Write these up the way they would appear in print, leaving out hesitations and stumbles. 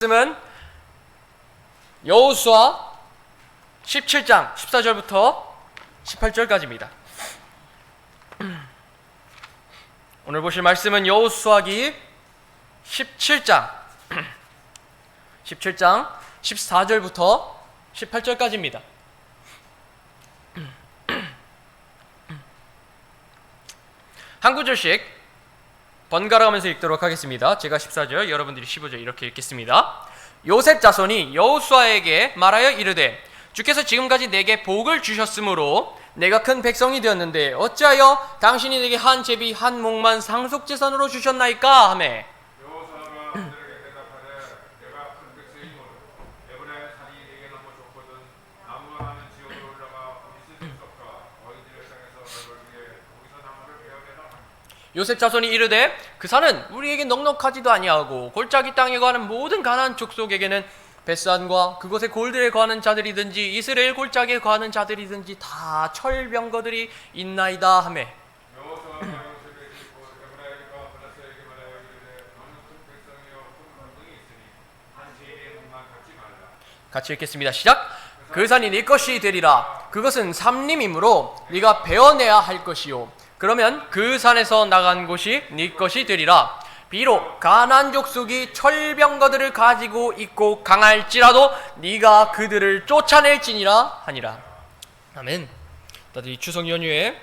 말씀은 여호수아 17장 14절부터 18절까지입니다. 오늘 보실 말씀은 여호수아기 17장 14절부터 18절까지입니다. 한 구절씩 번갈아 가면서 읽도록 하겠습니다. 제가 14절, 여러분들이 15절 이렇게 읽겠습니다. 요셉 자손이 여호수아에게 말하여 이르되 주께서 지금까지 내게 복을 주셨으므로 내가 큰 백성이 되었는데 어찌하여 당신이 내게 한 제비 한 목만 상속재산으로 주셨나이까 하매 여호수아가 그들에게 대답하되 내가 큰 백성이므로 에브라임 산이 내게 너무 좋거든 나무가 나는 지역으로 올라가 거기서 죽었까 너희들의 땅에서 너를 위해 거기서 나무를 베어내라. 요셉 자손이 이르되 그 산은 우리에게 넉넉하지도 아니하고 골짜기 땅에 거하는 모든 가나안 족속에게는 벳산과 그곳에 골들에 거하는 자들이든지 이스라엘 골짜기에 거하는 자들이든지 다 철병거들이 있나이다 하매 여호수아가 요셉에게 짓고 에브라임과 므낫세에게 말하여 이르되 너는 큰 백성이요 큰 권능이 있으니 한 제비의 목만 갖지 말라. 같이 읽겠습니다. 시작. 그 산이 네 것이 되리라. 그것은 삼림이므로 네가 베어내야 할 것이요 그러면 그 산에서 나간 곳이 네 것이 되리라. 비록 가나안 족속이 철병거들을 가지고 있고 강할지라도 네가 그들을 쫓아낼지니라 하니라. 아멘. 다들 이 추석 연휴에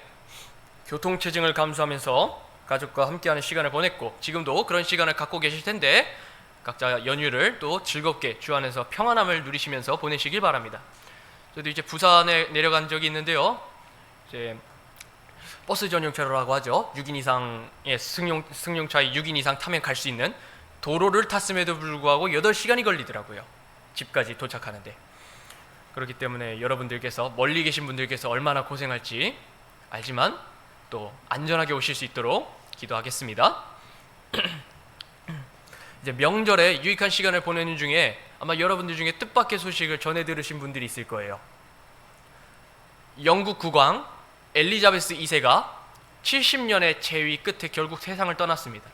교통체증을 감수하면서 가족과 함께하는 시간을 보냈고 지금도 그런 시간을 갖고 계실 텐데 각자 연휴를 또 즐겁게 주 안에서 평안함을 누리시면서 보내시길 바랍니다. 저도 이제 부산에 내려간 적이 있는데요. 이제 버스 전용차로라고 하죠. 6인 이상의 승용차에 6인 이상 타면 갈 수 있는 도로를 탔음에도 불구하고 8시간이 걸리더라고요. 집까지 도착하는데. 그렇기 때문에 여러분들께서 멀리 계신 분들께서 얼마나 고생할지 알지만 또 안전하게 오실 수 있도록 기도하겠습니다. 이제 명절에 유익한 시간을 보내는 중에 아마 여러분들 중에 뜻밖의 소식을 전해 들으신 분들이 있을 거예요. 영국 국왕 엘리자베스 2세가 70년의 재위 끝에 결국 세상을 떠났습니다.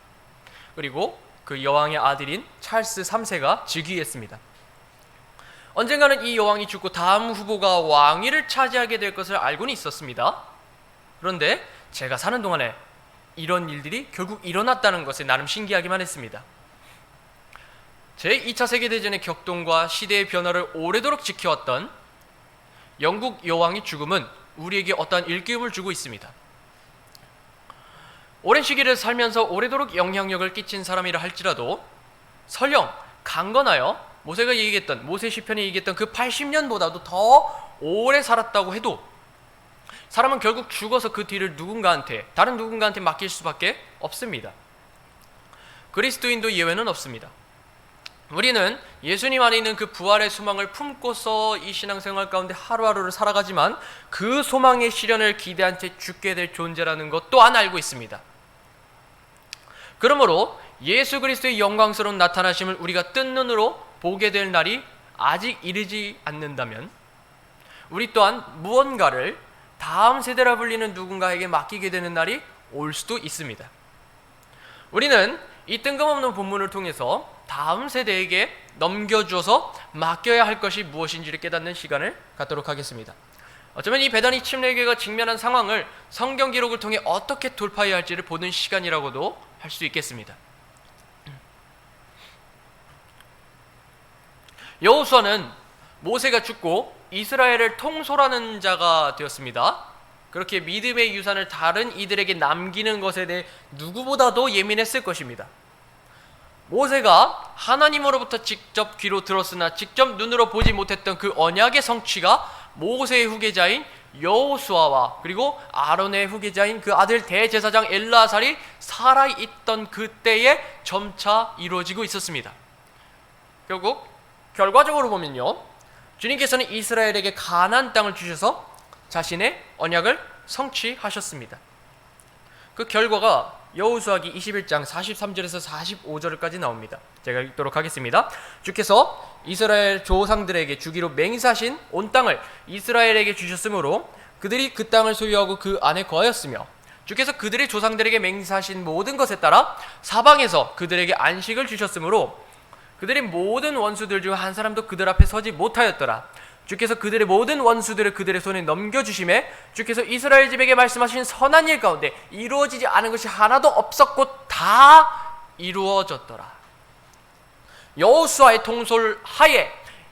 그리고 그 여왕의 아들인 찰스 3세가 즉위했습니다. 언젠가는 이 여왕이 죽고 다음 후보가 왕위를 차지하게 될 것을 알고는 있었습니다. 그런데 제가 사는 동안에 이런 일들이 결국 일어났다는 것에 나름 신기하기만 했습니다. 제2차 세계대전의 격동과 시대의 변화를 오래도록 지켜왔던 영국 여왕의 죽음은 우리에게 어떠한 일깨움을 주고 있습니다. 오랜 시기를 살면서 오래도록 영향력을 끼친 사람이라 할지라도 설령 강건하여 모세가 얘기했던 모세 시편이 얘기했던 그 80년보다도 더 오래 살았다고 해도 사람은 결국 죽어서 그 뒤를 다른 누군가한테 맡길 수밖에 없습니다. 그리스도인도 예외는 없습니다. 우리는 예수님 안에 있는 그 부활의 소망을 품고서 이 신앙생활 가운데 하루하루를 살아가지만 그 소망의 실현을 기대한 채 죽게 될 존재라는 것 또한 알고 있습니다. 그러므로 예수 그리스도의 영광스러운 나타나심을 우리가 뜬 눈으로 보게 될 날이 아직 이르지 않는다면 우리 또한 무언가를 다음 세대라 불리는 누군가에게 맡기게 되는 날이 올 수도 있습니다. 우리는 이 뜬금없는 본문을 통해서 다음 세대에게 넘겨주어서 맡겨야 할 것이 무엇인지를 깨닫는 시간을 갖도록 하겠습니다. 어쩌면 이 베다니 침례교회가 직면한 상황을 성경 기록을 통해 어떻게 돌파해야 할지를 보는 시간이라고도 할 수 있겠습니다. 여호수아는 모세가 죽고 이스라엘을 통솔하는 자가 되었습니다. 그렇게 믿음의 유산을 다른 이들에게 남기는 것에 대해 누구보다도 예민했을 것입니다. 모세가 하나님으로부터 직접 귀로 들었으나 직접 눈으로 보지 못했던 그 언약의 성취가 모세의 후계자인 여호수아와 그리고 아론의 후계자인 그 아들 대제사장 엘르아살이 살아있던 그때에 점차 이루어지고 있었습니다. 결국 결과적으로 보면요, 주님께서는 이스라엘에게 가나안 땅을 주셔서 자신의 언약을 성취하셨습니다. 그 결과가 여호수아기 21장 43절에서 45절까지 나옵니다. 제가 읽도록 하겠습니다. 주께서 이스라엘 조상들에게 주기로 맹세하신 온 땅을 이스라엘에게 주셨으므로 그들이 그 땅을 소유하고 그 안에 거하였으며 주께서 그들의 조상들에게 맹세하신 모든 것에 따라 사방에서 그들에게 안식을 주셨으므로 그들의 모든 원수들 중 한 사람도 그들 앞에 서지 못하였더라. 주께서 그들의 모든 원수들을 그들의 손에 넘겨주심에 주께서 이스라엘 집에게 말씀하신 선한 일 가운데 이루어지지 않은 것이 하나도 없었고 다 이루어졌더라. 여호수아의 통솔 하에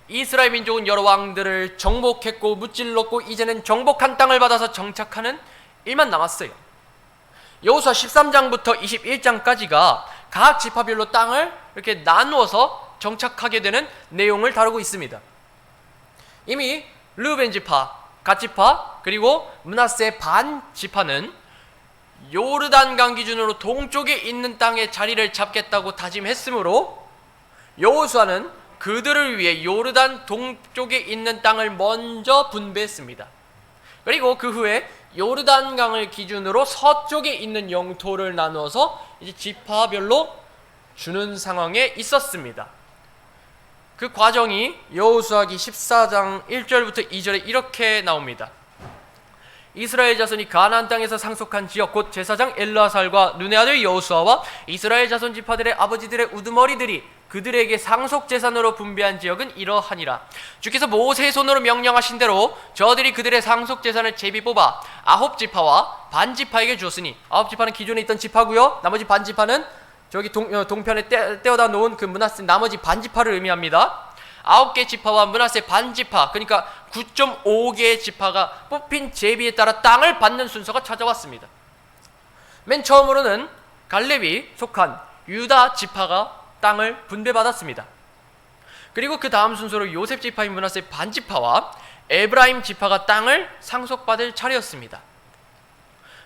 이스라엘 민족은 여러 왕들을 정복했고 무찔렀고 이제는 정복한 땅을 받아서 정착하는 일만 남았어요. 여호수아 13장부터 21장까지가 각 지파별로 땅을 이렇게 나누어서 정착하게 되는 내용을 다루고 있습니다. 이미 르우벤 지파, 갓 지파, 그리고 므낫세 반 지파는 요르단강 기준으로 동쪽에 있는 땅에 자리를 잡겠다고 다짐했으므로 여호수아는 그들을 위해 요르단 동쪽에 있는 땅을 먼저 분배했습니다. 그리고 그 후에 요르단강을 기준으로 서쪽에 있는 영토를 나누어서 이제 지파별로 주는 상황에 있었습니다. 그 과정이 여호수아기 14장 1절부터 2절에 이렇게 나옵니다. 이스라엘 자손이 가나안 땅에서 상속한 지역 곧 제사장 엘르아살과 눈의 아들 여호수아와 이스라엘 자손 지파들의 아버지들의 우두머리들이 그들에게 상속 재산으로 분배한 지역은 이러하니라. 주께서 모세의 손으로 명령하신 대로 저들이 그들의 상속 재산을 제비 뽑아 9지파와 반 지파에게 주었으니 9지파는 기존에 있던 지파고요, 나머지 반 지파는 저기 동편에 떼어다 놓은 그 므낫세 나머지 반 지파를 의미합니다. 9개 지파와 므낫세 반 지파, 그러니까 9.5개의 지파가 뽑힌 제비에 따라 땅을 받는 순서가 찾아왔습니다. 맨 처음으로는 갈렙이 속한 유다 지파가 땅을 분배받았습니다. 그리고 그 다음 순서로 요셉 지파인 므낫세 반 지파와 에브라임 지파가 땅을 상속받을 차례였습니다.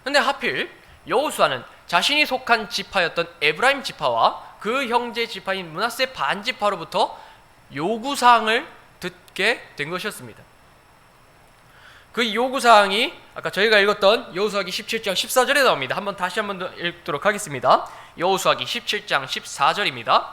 근데 하필 여호수아는 자신이 속한 지파였던 에브라임 지파와 그 형제 지파인 므낫세 반 지파로부터 요구사항을 듣게 된 것이었습니다. 그 요구사항이 아까 저희가 읽었던 여호수아기 17장 14절에 나옵니다. 다시 한번 더 읽도록 하겠습니다. 여호수아기 17장 14절입니다.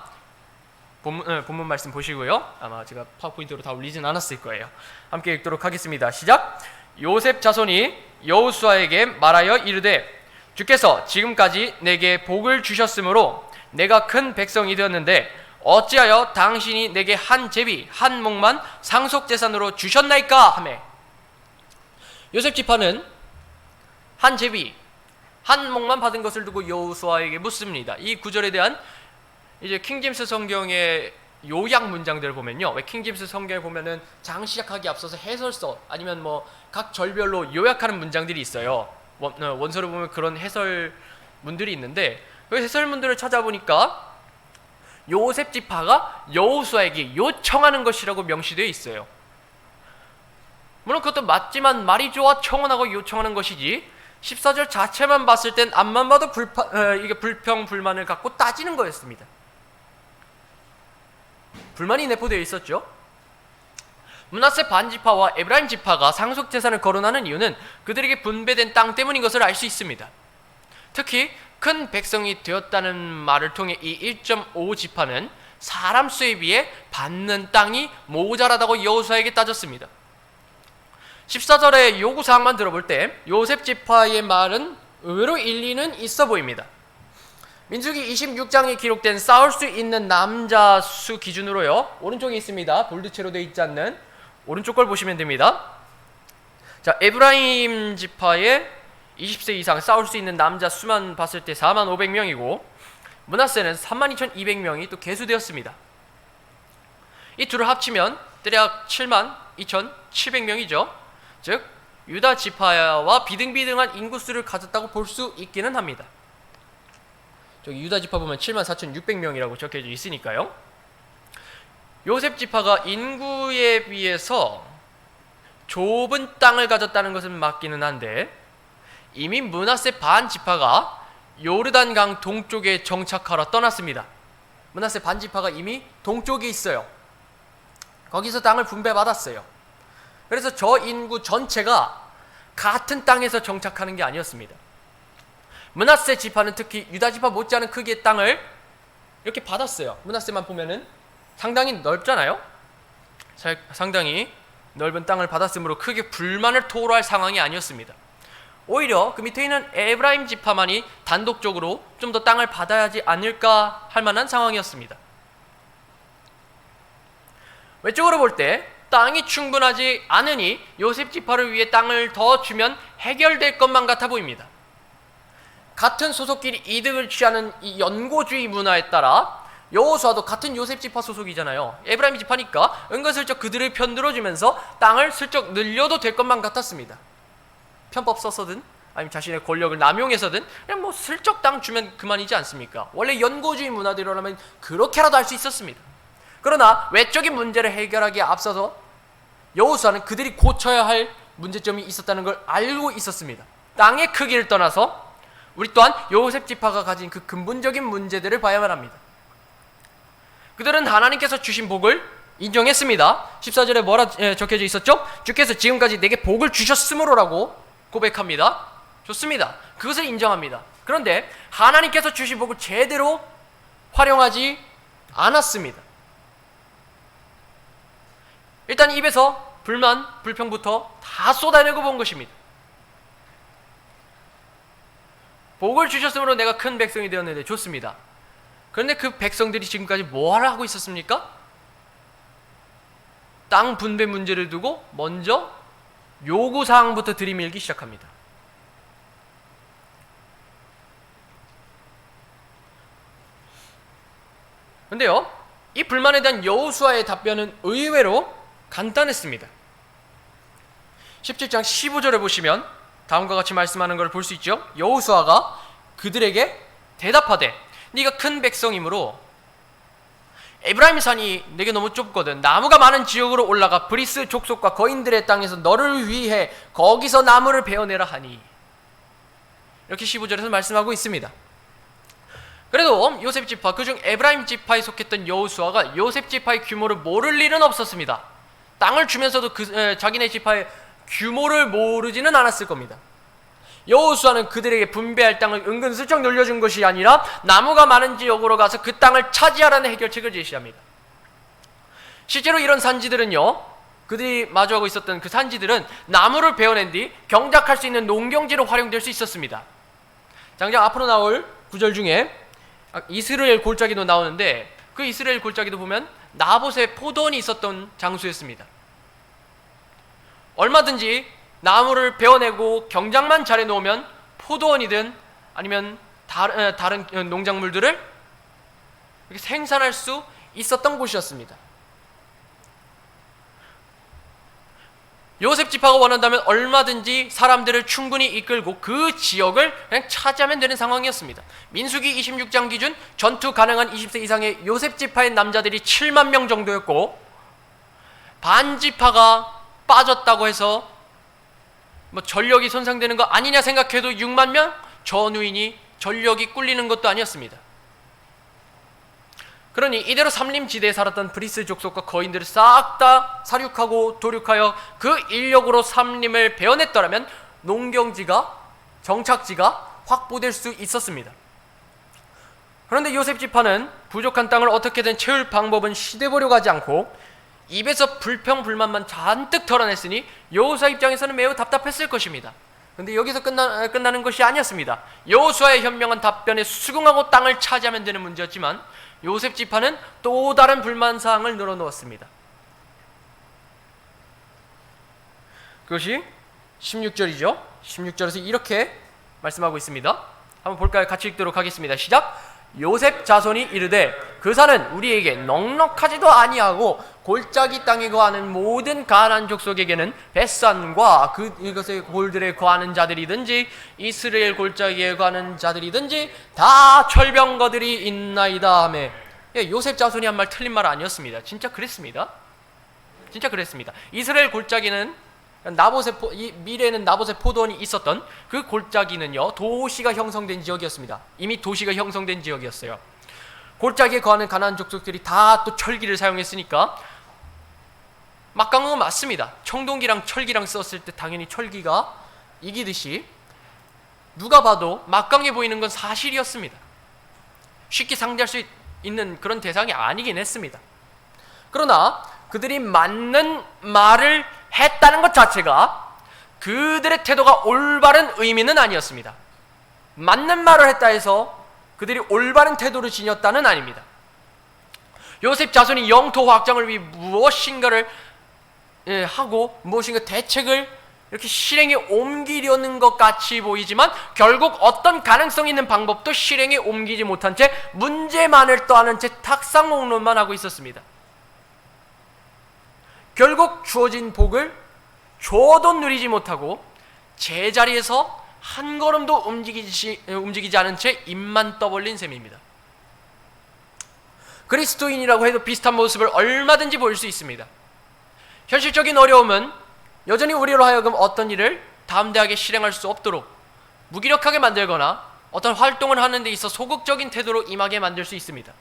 본문 말씀 보시고요. 아마 제가 파워포인트로 다 올리진 않았을 거예요. 함께 읽도록 하겠습니다. 시작. 요셉 자손이 여호수아에게 말하여 이르되 주께서 지금까지 내게 복을 주셨으므로 내가 큰 백성이 되었는데 어찌하여 당신이 내게 한 제비 한 목만 상속재산으로 주셨나이까 하매, 요셉 지파는 한 제비 한 목만 받은 것을 두고 여호수아에게 묻습니다. 이 구절에 대한 이제 킹제임스 성경의 요약 문장들을 보면요, 왜 킹제임스 성경을 보면은 장 시작하기 앞서서 해설서 아니면 뭐 각 절별로 요약하는 문장들이 있어요. 원서를 보면 그런 해설문들이 있는데 그 해설문들을 찾아보니까 요셉 지파가 여호수아에게 요청하는 것이라고 명시되어 있어요. 물론 그것도 맞지만 말이 좋아 청원하고 요청하는 것이지 14절 자체만 봤을 땐 앞만 봐도 이게 불평 불만을 갖고 따지는 거였습니다. 불만이 내포되어 있었죠. 므낫세 반 지파와 에브라임 지파가 상속 재산을 거론하는 이유는 그들에게 분배된 땅 때문인 것을 알 수 있습니다. 특히 큰 백성이 되었다는 말을 통해 이 1.5 지파는 사람 수에 비해 받는 땅이 모자라다고 여호수아에게 따졌습니다. 14절의 요구사항만 들어볼 때 요셉 지파의 말은 의외로 일리는 있어 보입니다. 민수기 26장에 기록된 싸울 수 있는 남자 수 기준으로요, 오른쪽에 있습니다. 볼드체로 되어 있지 않는 오른쪽 걸 보시면 됩니다. 자, 에브라임 지파의 20세 이상 싸울 수 있는 남자 수만 봤을 때 45,500명이고 므낫세는 32,200명이 또 계수되었습니다. 이 둘을 합치면 대략 72,700명이죠. 즉 유다 지파와 비등비등한 인구수를 가졌다고 볼 수 있기는 합니다. 저기 유다 지파 보면 74,600명이라고 적혀져 있으니까요. 요셉 지파가 인구에 비해서 좁은 땅을 가졌다는 것은 맞기는 한데 이미 므낫세 반 지파가 요르단강 동쪽에 정착하러 떠났습니다. 므낫세 반 지파가 이미 동쪽에 있어요. 거기서 땅을 분배받았어요. 그래서 저 인구 전체가 같은 땅에서 정착하는 게 아니었습니다. 므낫세 지파는 특히 유다 지파 못지않은 크기의 땅을 이렇게 받았어요. 므낫세만 보면은 상당히 넓잖아요. 상당히 넓은 땅을 받았으므로 크게 불만을 토로할 상황이 아니었습니다. 오히려 그 밑에 있는 에브라임 지파만이 단독적으로 좀 더 땅을 받아야지 않을까 할 만한 상황이었습니다. 외적으로 볼 때 땅이 충분하지 않으니 요셉 지파를 위해 땅을 더 주면 해결될 것만 같아 보입니다. 같은 소속끼리 이득을 취하는 이 연고주의 문화에 따라 여호수아도 같은 요셉 지파 소속이잖아요. 에브라임 지파니까 은근슬쩍 그들을 편들어주면서 땅을 슬쩍 늘려도 될 것만 같았습니다. 편법 써서든 아니면 자신의 권력을 남용해서든 그냥 뭐 슬쩍 땅 주면 그만이지 않습니까? 원래 연고주의 문화대로라면 그렇게라도 할 수 있었습니다. 그러나 외적인 문제를 해결하기에 앞서서 여호수아는 그들이 고쳐야 할 문제점이 있었다는 걸 알고 있었습니다. 땅의 크기를 떠나서 우리 또한 요셉 지파가 가진 그 근본적인 문제들을 봐야만 합니다. 그들은 하나님께서 주신 복을 인정했습니다. 14절에 뭐라 적혀져 있었죠? 주께서 지금까지 내게 복을 주셨으므로라고 고백합니다. 좋습니다. 그것을 인정합니다. 그런데 하나님께서 주신 복을 제대로 활용하지 않았습니다. 일단 입에서 불만, 불평부터 다 쏟아내고 본 것입니다. 복을 주셨으므로 내가 큰 백성이 되었는데 좋습니다. 그런데 그 백성들이 지금까지 뭘 하고 있었습니까? 땅 분배 문제를 두고 먼저 요구사항부터 들이밀기 시작합니다. 근데요, 이 불만에 대한 여호수아의 답변은 의외로 간단했습니다. 17장 15절에 보시면 다음과 같이 말씀하는 걸 볼 수 있죠. 여호수아가 그들에게 대답하되 네가 큰 백성이므로 에브라임 산이 내게 너무 좁거든 나무가 많은 지역으로 올라가 브리스 족속과 거인들의 땅에서 너를 위해 거기서 나무를 베어내라 하니, 이렇게 15절에서 말씀하고 있습니다. 그래도 요셉 지파, 그중 에브라임 지파에 속했던 여호수아가 요셉 지파의 규모를 모를 일은 없었습니다. 땅을 주면서도 자기네 지파의 규모를 모르지는 않았을 겁니다. 여호수아는 그들에게 분배할 땅을 은근슬쩍 늘려준 것이 아니라 나무가 많은 지역으로 가서 그 땅을 차지하라는 해결책을 제시합니다. 실제로 이런 산지들은요, 그들이 마주하고 있었던 그 산지들은 나무를 베어낸 뒤 경작할 수 있는 농경지로 활용될 수 있었습니다. 당장 앞으로 나올 구절 중에 이스라엘 골짜기도 나오는데, 그 이스라엘 골짜기도 보면 나봇의 포도원이 있었던 장소였습니다. 얼마든지 나무를 베어내고 경작만 잘해 놓으면 포도원이든 아니면 다른 농작물들을 이렇게 생산할 수 있었던 곳이었습니다. 요셉 지파가 원한다면 얼마든지 사람들을 충분히 이끌고 그 지역을 그냥 차지하면 되는 상황이었습니다. 민수기 26장 기준 전투 가능한 20세 이상의 요셉 지파의 남자들이 7만 명 정도였고, 반 지파가 빠졌다고 해서 뭐 전력이 손상되는 거 아니냐 생각해도 6만 명 전후인이 전력이 꿀리는 것도 아니었습니다. 그러니 이대로 삼림지대에 살았던 브리스 족속과 거인들을 싹 다 사륙하고 도륙하여 그 인력으로 삼림을 베어냈더라면 농경지가, 정착지가 확보될 수 있었습니다. 그런데 요셉 지파는 부족한 땅을 어떻게든 채울 방법은 시도해보려고 하지 않고 입에서 불평불만만 잔뜩 털어냈으니 여호수아 입장에서는 매우 답답했을 것입니다. 그런데 여기서 끝나는 것이 아니었습니다. 여호수아의 현명한 답변에 수긍하고 땅을 차지하면 되는 문제였지만 요셉 지파는 또 다른 불만사항을 늘어놓았습니다. 그것이 16절이죠. 16절에서 이렇게 말씀하고 있습니다. 한번 볼까요? 같이 읽도록 하겠습니다. 시작! 요셉 자손이 이르되 그 산은 우리에게 넉넉하지도 아니하고 골짜기 땅에 거하는 모든 가나안 족속에게는 벳산과 이것의 골들에 거하는 자들이든지 이스라엘 골짜기에 거하는 자들이든지 다 철병거들이 있나이다 하매, 요셉 자손이 한 말 틀린 말 아니었습니다. 진짜 그랬습니다. 진짜 그랬습니다. 이스라엘 골짜기는 미래에는 나봇의 포도원이 있었던 그 골짜기는요, 도시가 형성된 지역이었습니다. 이미 도시가 형성된 지역이었어요. 골짜기에 거하는 가나안 족속들이 다 또 철기를 사용했으니까 막강은 맞습니다. 청동기랑 철기랑 썼을 때 당연히 철기가 이기듯이 누가 봐도 막강해 보이는 건 사실이었습니다. 쉽게 상대할 수 있는 그런 대상이 아니긴 했습니다. 그러나 그들이 맞는 말을 했다는 것 자체가 그들의 태도가 올바른 의미는 아니었습니다. 맞는 말을 했다 해서 그들이 올바른 태도를 지녔다는 아닙니다. 요셉 자손이 영토 확장을 위해 무엇인가를 하고 무엇인가 대책을 이렇게 실행에 옮기려는 것 같이 보이지만 결국 어떤 가능성 있는 방법도 실행에 옮기지 못한 채 문제만을 떠안은 채 탁상목론만 하고 있었습니다. 결국 주어진 복을 줘도 누리지 못하고 제자리에서 한 걸음도 움직이지 않은 채 입만 떠벌린 셈입니다. 그리스도인이라고 해도 비슷한 모습을 얼마든지 보일 수 있습니다. 현실적인 어려움은 여전히 우리로 하여금 어떤 일을 담대하게 실행할 수 없도록 무기력하게 만들거나 어떤 활동을 하는 데 있어 소극적인 태도로 임하게 만들 수 있습니다.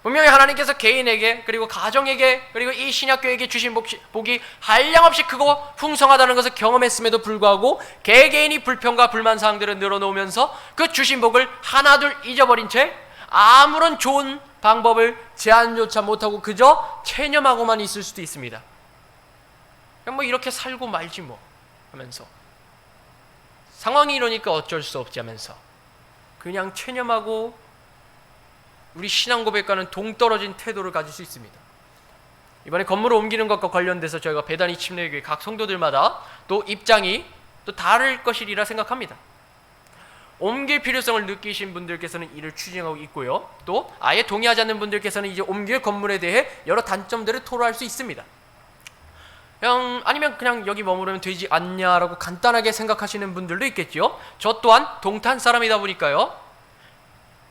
분명히 하나님께서 개인에게 그리고 가정에게 그리고 이 신약교회에게 주신 복이 한량없이 크고 풍성하다는 것을 경험했음에도 불구하고 개개인이 불평과 불만사항들을 늘어놓으면서 그 주신 복을 하나둘 잊어버린 채 아무런 좋은 방법을 제안조차 못하고 그저 체념하고만 있을 수도 있습니다. 그냥 뭐 이렇게 살고 말지 뭐 하면서 상황이 이러니까 어쩔 수 없지 하면서 그냥 체념하고 우리 신앙 고백과는 동떨어진 태도를 가질 수 있습니다. 이번에 건물을 옮기는 것과 관련돼서 저희가 배단위 침례교회 각 성도들마다 또 입장이 또 다를 것이리라 생각합니다. 옮길 필요성을 느끼신 분들께서는 이를 추진하고 있고요. 또 아예 동의하지 않는 분들께서는 이제 옮길 건물에 대해 여러 단점들을 토로할 수 있습니다. 아니면 그냥 여기 머무르면 되지 않냐라고 간단하게 생각하시는 분들도 있겠죠. 저 또한 동탄 사람이다 보니까요.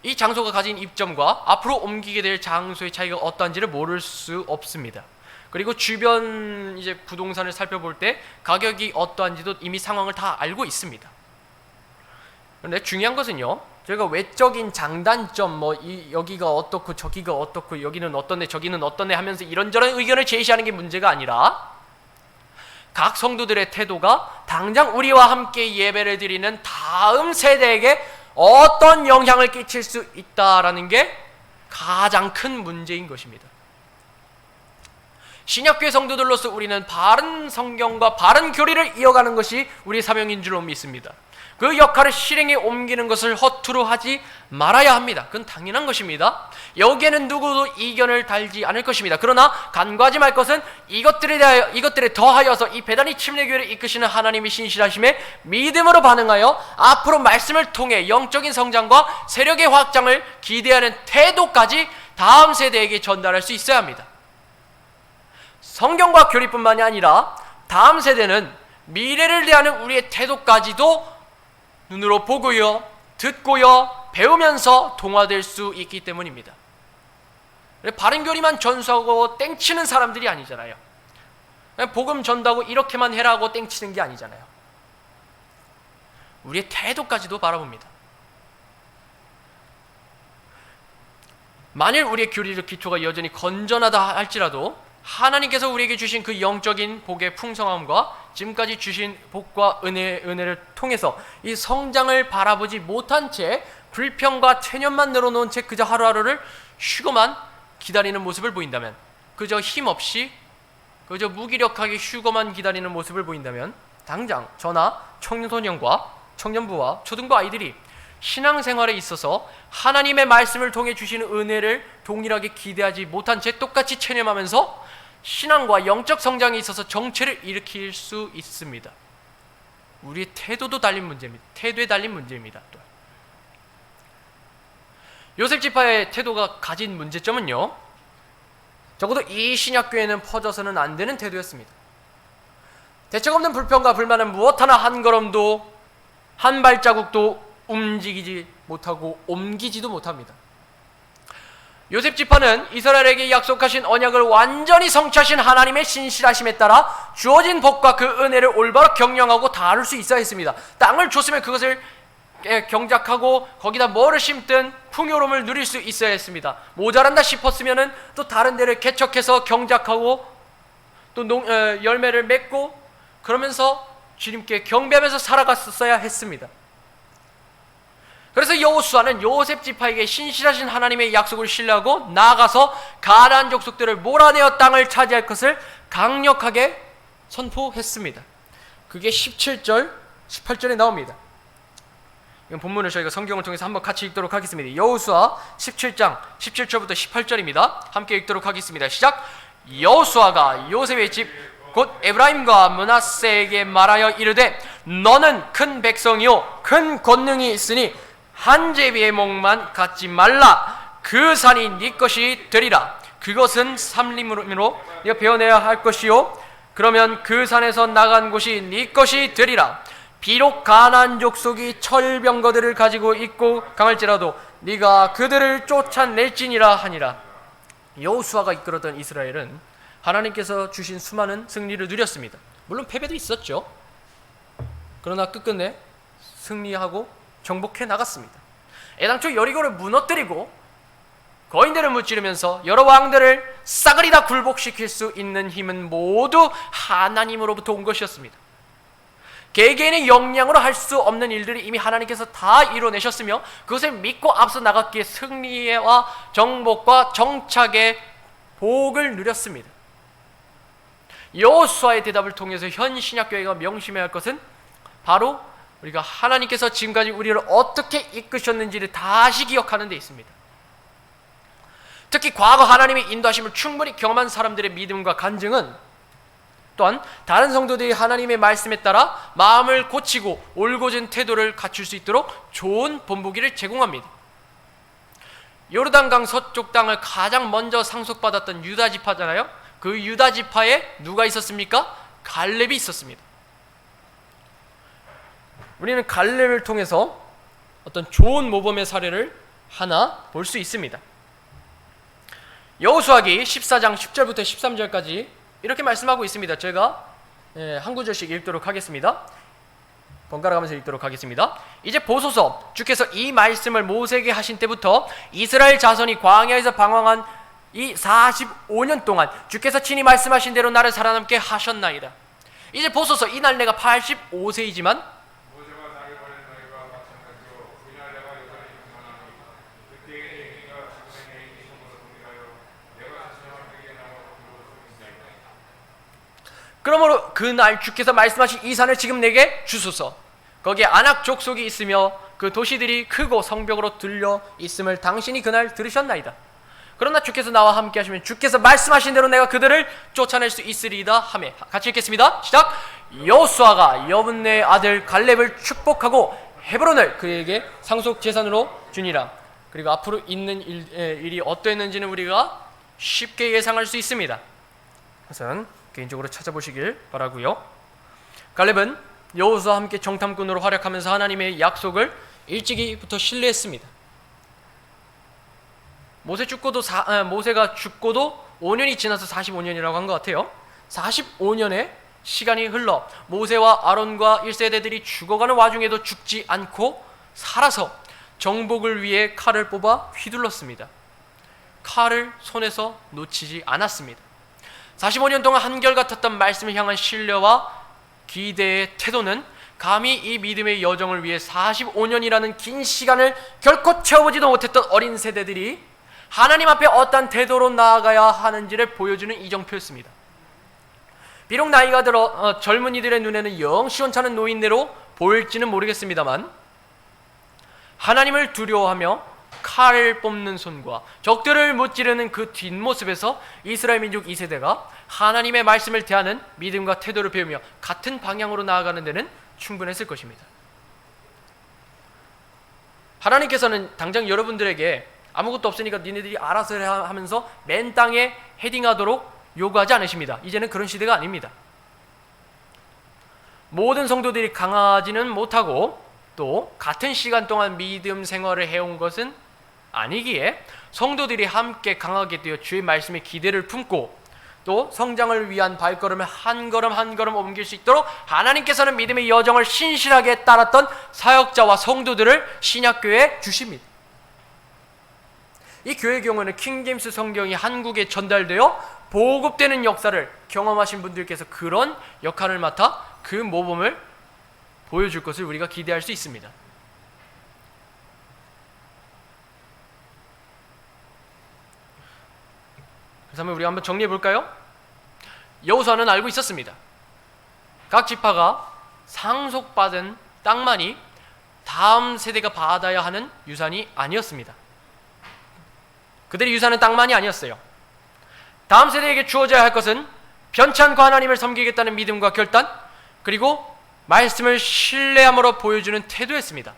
이 장소가 가진 입점과 앞으로 옮기게 될 장소의 차이가 어떠한지를 모를 수 없습니다. 그리고 주변 이제 부동산을 살펴볼 때 가격이 어떠한지도 이미 상황을 다 알고 있습니다. 그런데 중요한 것은요, 저희가 외적인 장단점, 여기가 어떻고 저기가 어떻고 여기는 어떻네 저기는 어떻네 하면서 이런저런 의견을 제시하는 게 문제가 아니라 각 성도들의 태도가 당장 우리와 함께 예배를 드리는 다음 세대에게 어떤 영향을 끼칠 수 있다라는 게 가장 큰 문제인 것입니다. 신약교회 성도들로서 우리는 바른 성경과 바른 교리를 이어가는 것이 우리의 사명인 줄로 믿습니다. 그 역할을 실행에 옮기는 것을 허투루 하지 말아야 합니다. 그건 당연한 것입니다. 여기에는 누구도 이견을 달지 않을 것입니다. 그러나 간과하지 말 것은 이것들에 더하여서 이 배단위 침례교회를 이끄시는 하나님의 신실하심에 믿음으로 반응하여 앞으로 말씀을 통해 영적인 성장과 세력의 확장을 기대하는 태도까지 다음 세대에게 전달할 수 있어야 합니다. 성경과 교리뿐만이 아니라 다음 세대는 미래를 대하는 우리의 태도까지도 눈으로 보고요, 듣고요, 배우면서 동화될 수 있기 때문입니다. 바른 교리만 전수하고 땡치는 사람들이 아니잖아요. 복음 전다고 이렇게만 해라고 땡치는 게 아니잖아요. 우리의 태도까지도 바라봅니다. 만일 우리의 교리적 기초가 여전히 건전하다 할지라도 하나님께서 우리에게 주신 그 영적인 복의 풍성함과 지금까지 주신 복과 은혜를 통해서 이 성장을 바라보지 못한 채 불평과 체념만 늘어놓은 채 그저 하루하루를 쉬고만 기다리는 모습을 보인다면, 그저 힘없이 그저 무기력하게 쉬고만 기다리는 모습을 보인다면 당장 저나 청소년과 청년부와 초등부 아이들이 신앙생활에 있어서 하나님의 말씀을 통해 주시는 은혜를 동일하게 기대하지 못한 채 똑같이 체념하면서 신앙과 영적 성장에 있어서 정체를 일으킬 수 있습니다. 우리의 태도도 달린 문제입니다. 태도에 달린 문제입니다. 또 요셉 지파의 태도가 가진 문제점은요, 적어도 이 신약교회는 퍼져서는 안 되는 태도였습니다. 대책 없는 불평과 불만은 무엇 하나 한 걸음도 한 발자국도 움직이지 못하고 옮기지도 못합니다. 요셉 지파는 이스라엘에게 약속하신 언약을 완전히 성취하신 하나님의 신실하심에 따라 주어진 복과 그 은혜를 올바로 경영하고 다룰 수 있어야 했습니다. 땅을 줬으면 그것을 경작하고 거기다 뭐를 심든 풍요로움을 누릴 수 있어야 했습니다. 모자란다 싶었으면 또 다른 데를 개척해서 경작하고 또 열매를 맺고 그러면서 주님께 경배하면서 살아갔었어야 했습니다. 그래서 여호수아는 요셉 지파에게 신실하신 하나님의 약속을 신뢰하고 나아가서 가나안 족속들을 몰아내어 땅을 차지할 것을 강력하게 선포했습니다. 그게 17절, 18절에 나옵니다. 이건 본문을 저희가 성경을 통해서 한번 같이 읽도록 하겠습니다. 여호수아 17장 17절부터 18절입니다. 함께 읽도록 하겠습니다. 시작. 여호수아가 요셉의 집 곧 에브라임과 므낫세에게 말하여 이르되 너는 큰 백성이요 큰 권능이 있으니 한 제비의 목만 갖지 말라. 그 산이 네 것이 되리라. 그것은 삼림으로 네가 베어내야 할 것이요 그러면 그 산에서 나간 곳이 네 것이 되리라. 비록 가나안 족속이 철병거들을 가지고 있고 강할지라도 네가 그들을 쫓아낼지니라 하니라. 여호수아가 이끌었던 이스라엘은 하나님께서 주신 수많은 승리를 누렸습니다. 물론 패배도 있었죠. 그러나 끝끝내 승리하고 정복해 나갔습니다. 애당초 여리고를 무너뜨리고 거인들을 무찌르면서 여러 왕들을 싸그리 다 굴복시킬 수 있는 힘은 모두 하나님으로부터 온 것이었습니다. 개개인의 역량으로 할 수 없는 일들이 이미 하나님께서 다 이뤄내셨으며 그것을 믿고 앞서 나갔기에 승리와 정복과 정착의 복을 누렸습니다. 여호수아의 대답을 통해서 현 신약교회가 명심해야 할 것은 바로 우리가 하나님께서 지금까지 우리를 어떻게 이끄셨는지를 다시 기억하는 데 있습니다. 특히 과거 하나님의 인도하심을 충분히 경험한 사람들의 믿음과 간증은 또한 다른 성도들이 하나님의 말씀에 따라 마음을 고치고 올곧은 태도를 갖출 수 있도록 좋은 본보기를 제공합니다. 요르단강 서쪽 땅을 가장 먼저 상속받았던 유다 지파잖아요. 그 유다 지파에 누가 있었습니까? 갈렙이 있었습니다. 우리는 갈렙을 통해서 어떤 좋은 모범의 사례를 하나 볼 수 있습니다. 여호수아기 14장 10절부터 13절까지 이렇게 말씀하고 있습니다. 제가 한 구절씩 읽도록 하겠습니다. 번갈아 가면서 읽도록 하겠습니다. 이제 보소서, 주께서 이 말씀을 모세에게 하신 때부터 이스라엘 자손이 광야에서 방황한 이 45년 동안 주께서 친히 말씀하신 대로 나를 살아남게 하셨나이다. 이제 보소서, 이날 내가 85세이지만 모세가 나를 보낸 너희와 마찬가지로 그날 내가 여전히 그만하니 그때의 얘기가 지금의 내 인생으로 동일하여 내가 자신을 내게 나와 부르고 있나이다. 그러므로 그날 주께서 말씀하신 이 산을 지금 내게 주소서. 거기에 아낙 족속이 있으며 그 도시들이 크고 성벽으로 들려 있음을 당신이 그날 들으셨나이다. 그러나 주께서 나와 함께 하시면 주께서 말씀하신 대로 내가 그들을 쫓아낼 수 있으리이다 하매. 같이 읽겠습니다. 시작. 여호수아가 여분네의 아들 갈렙을 축복하고 헤브론을 그에게 상속 재산으로 주니라. 그리고 앞으로 있는 일이 어떠했는지는 우리가 쉽게 예상할 수 있습니다. 우선 개인적으로 찾아보시길 바라고요. 갈렙은 여호수아와 함께 정탐꾼으로 활약하면서 하나님의 약속을 일찍이부터 신뢰했습니다. 모세가 죽고도 5년이 지나서 45년이라고 한 것 같아요. 45년의 시간이 흘러 모세와 아론과 1세대들이 죽어가는 와중에도 죽지 않고 살아서 정복을 위해 칼을 뽑아 휘둘렀습니다. 칼을 손에서 놓치지 않았습니다. 45년 동안 한결같았던 말씀을 향한 신뢰와 기대의 태도는 감히 이 믿음의 여정을 위해 45년이라는 긴 시간을 결코 채워보지도 못했던 어린 세대들이 하나님 앞에 어떤 태도로 나아가야 하는지를 보여주는 이정표였습니다. 비록 나이가 들어 젊은이들의 눈에는 영 시원찮은 노인네로 보일지는 모르겠습니다만 하나님을 두려워하며 칼을 뽑는 손과 적들을 무찌르는 그 뒷모습에서 이스라엘 민족 2세대가 하나님의 말씀을 대하는 믿음과 태도를 배우며 같은 방향으로 나아가는 데는 충분했을 것입니다. 하나님께서는 당장 여러분들에게 아무것도 없으니까 니네들이 알아서 해 하면서 맨 땅에 헤딩하도록 요구하지 않으십니다. 이제는 그런 시대가 아닙니다. 모든 성도들이 강하지는 못하고 또 같은 시간 동안 믿음 생활을 해온 것은 아니기에 성도들이 함께 강하게 되어 주의 말씀에 기대를 품고 또 성장을 위한 발걸음을 한 걸음 한 걸음 옮길 수 있도록 하나님께서는 믿음의 여정을 신실하게 따랐던 사역자와 성도들을 신약교회에 주십니다. 이 교회의 경우는 킹제임스 성경이 한국에 전달되어 보급되는 역사를 경험하신 분들께서 그런 역할을 맡아 그 모범을 보여줄 것을 우리가 기대할 수 있습니다. 그래서 한번 우리가 한번 정리해 볼까요? 여호수아는 알고 있었습니다. 각 지파가 상속받은 땅만이 다음 세대가 받아야 하는 유산이 아니었습니다. 그들의 유산은 땅만이 아니었어요. 다음 세대에게 주어져야 할 것은 변치 않고 하나님을 섬기겠다는 믿음과 결단, 그리고 말씀을 신뢰함으로 보여주는 태도였습니다.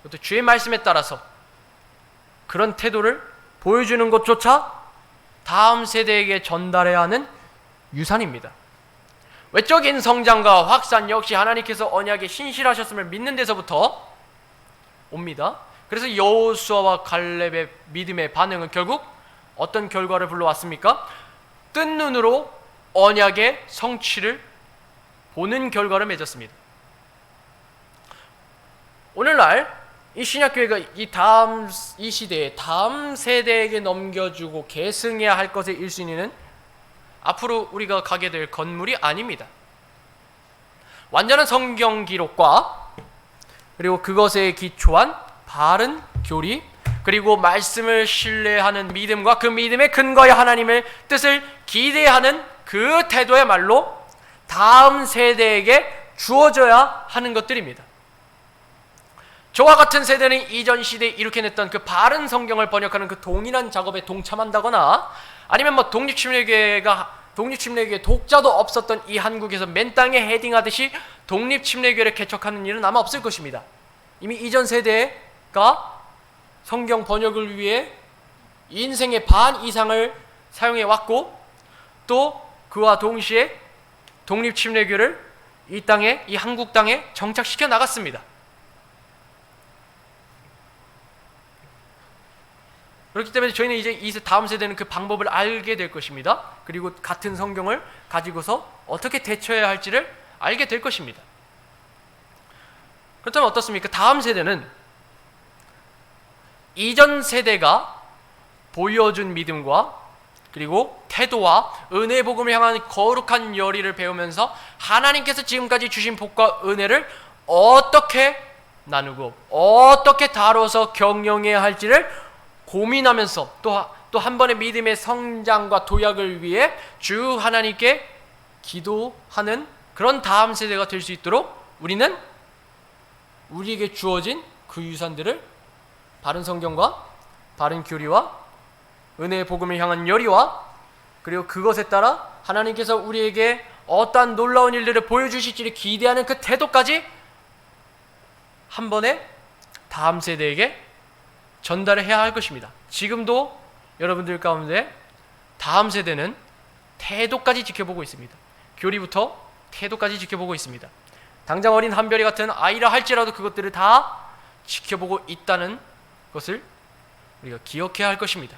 그것도 주의 말씀에 따라서 그런 태도를 보여주는 것조차 다음 세대에게 전달해야 하는 유산입니다. 외적인 성장과 확산 역시 하나님께서 언약에 신실하셨음을 믿는 데서부터 옵니다. 그래서 여호수아와 갈렙의 믿음의 반응은 결국 어떤 결과를 불러왔습니까? 뜬 눈으로 언약의 성취를 보는 결과를 맺었습니다. 오늘날 이 신약교회가 이 시대에 다음 세대에게 넘겨주고 계승해야 할 것의 1순위는 앞으로 우리가 가게 될 건물이 아닙니다. 완전한 성경 기록과 그리고 그것에 기초한 바른 교리, 그리고 말씀을 신뢰하는 믿음과 그 믿음의 근거에 하나님의 뜻을 기대하는 그 태도야말로 다음 세대에게 주어져야 하는 것들입니다. 저와 같은 세대는 이전 시대에 일으켜냈던 그 바른 성경을 번역하는 그 동일한 작업에 동참한다거나 아니면 독립침례교회 독자도 없었던 이 한국에서 맨 땅에 헤딩하듯이 독립침례교회를 개척하는 일은 아마 없을 것입니다. 이미 이전 세대가 성경 번역을 위해 인생의 반 이상을 사용해 왔고, 또 그와 동시에 독립침례교회를 이 한국 땅에 정착시켜 나갔습니다. 그렇기 때문에 저희는 이제 이 다음 세대는 그 방법을 알게 될 것입니다. 그리고 같은 성경을 가지고서 어떻게 대처해야 할지를 알게 될 것입니다. 그렇다면 어떻습니까? 다음 세대는 이전 세대가 보여준 믿음과 그리고 태도와 은혜의 복음을 향한 거룩한 열의를 배우면서 하나님께서 지금까지 주신 복과 은혜를 어떻게 나누고 어떻게 다뤄서 경영해야 할지를 고민하면서 또 한 번의 믿음의 성장과 도약을 위해 주 하나님께 기도하는 그런 다음 세대가 될 수 있도록 우리는 우리에게 주어진 그 유산들을 바른 성경과 바른 교리와 은혜의 복음을 향한 열의와 그리고 그것에 따라 하나님께서 우리에게 어떠한 놀라운 일들을 보여주실지를 기대하는 그 태도까지 한 번에 다음 세대에게 전달을 해야 할 것입니다. 지금도 여러분들 가운데 다음 세대는 태도까지 지켜보고 있습니다. 교리부터 태도까지 지켜보고 있습니다. 당장 어린 한별이 같은 아이라 할지라도 그것들을 다 지켜보고 있다는 것을 우리가 기억해야 할 것입니다.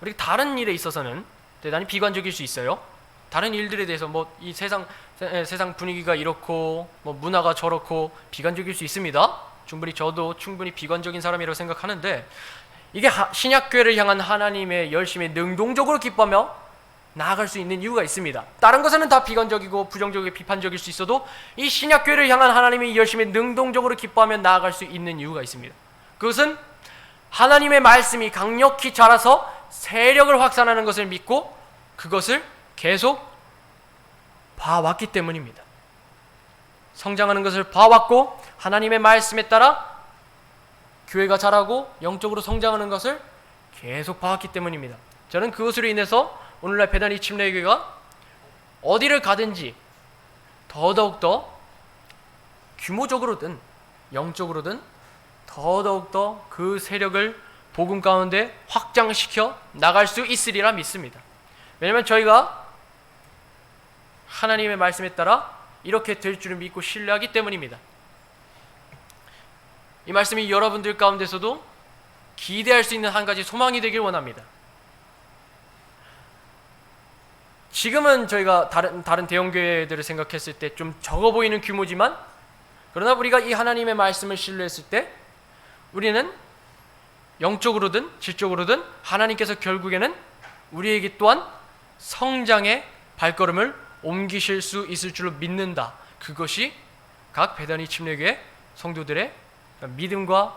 우리 다른 일에 있어서는 대단히 비관적일 수 있어요. 다른 일들에 대해서 이 세상 분위기가 이렇고 문화가 저렇고 비관적일 수 있습니다. 저도 충분히 비관적인 사람이라고 생각하는데, 이게 신약교회를 향한 하나님의 열심에 능동적으로 기뻐하며 나아갈 수 있는 이유가 있습니다. 다른 것은 다 비관적이고 부정적이고 비판적일 수 있어도 이 신약교회를 향한 하나님의 열심에 능동적으로 기뻐하며 나아갈 수 있는 이유가 있습니다. 그것은 하나님의 말씀이 강력히 자라서 세력을 확산하는 것을 믿고 그것을 계속 봐왔기 때문입니다. 성장하는 것을 봐왔고 하나님의 말씀에 따라 교회가 자라고 영적으로 성장하는 것을 계속 봐왔기 때문입니다. 저는 그것으로 인해서 오늘날 베다니 침례교회가 어디를 가든지 더더욱더 규모적으로든 영적으로든 더더욱더 그 세력을 복음 가운데 확장시켜 나갈 수 있으리라 믿습니다. 왜냐하면 저희가 하나님의 말씀에 따라 이렇게 될 줄을 믿고 신뢰하기 때문입니다. 이 말씀이 여러분들 가운데서도 기대할 수 있는 한 가지 소망이 되길 원합니다. 지금은 저희가 다른 대형교회들을 생각했을 때 좀 적어 보이는 규모지만, 그러나 우리가 이 하나님의 말씀을 신뢰했을 때 우리는 영적으로든 질적으로든 하나님께서 결국에는 우리에게 또한 성장의 발걸음을 옮기실 수 있을 줄로 믿는다. 그것이 각 베다니 침례교회 성도들의 믿음과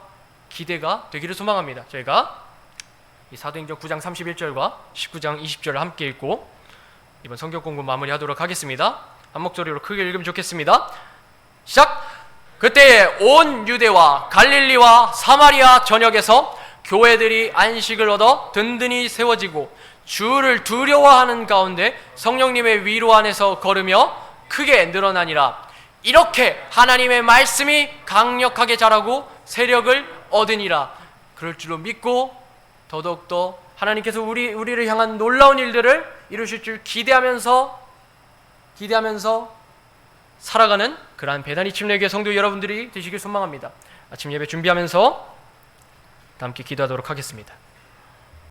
기대가 되기를 소망합니다. 저희가 이 사도행전 9장 31절과 19장 20절을 함께 읽고 이번 성경 공부 마무리하도록 하겠습니다. 한 목소리로 크게 읽으면 좋겠습니다. 시작! 그때 온 유대와 갈릴리와 사마리아 전역에서 교회들이 안식을 얻어 든든히 세워지고 주를 두려워하는 가운데 성령님의 위로 안에서 걸으며 크게 늘어나니라. 이렇게 하나님의 말씀이 강력하게 자라고 세력을 얻으니라. 그럴 줄로 믿고 더더욱더 하나님께서 우리를 향한 놀라운 일들을 이루실 줄 기대하면서 살아가는 그러한 배단이 침례교회 성도 여러분들이 되시길 소망합니다. 아침 예배 준비하면서 다 함께 기도하도록 하겠습니다.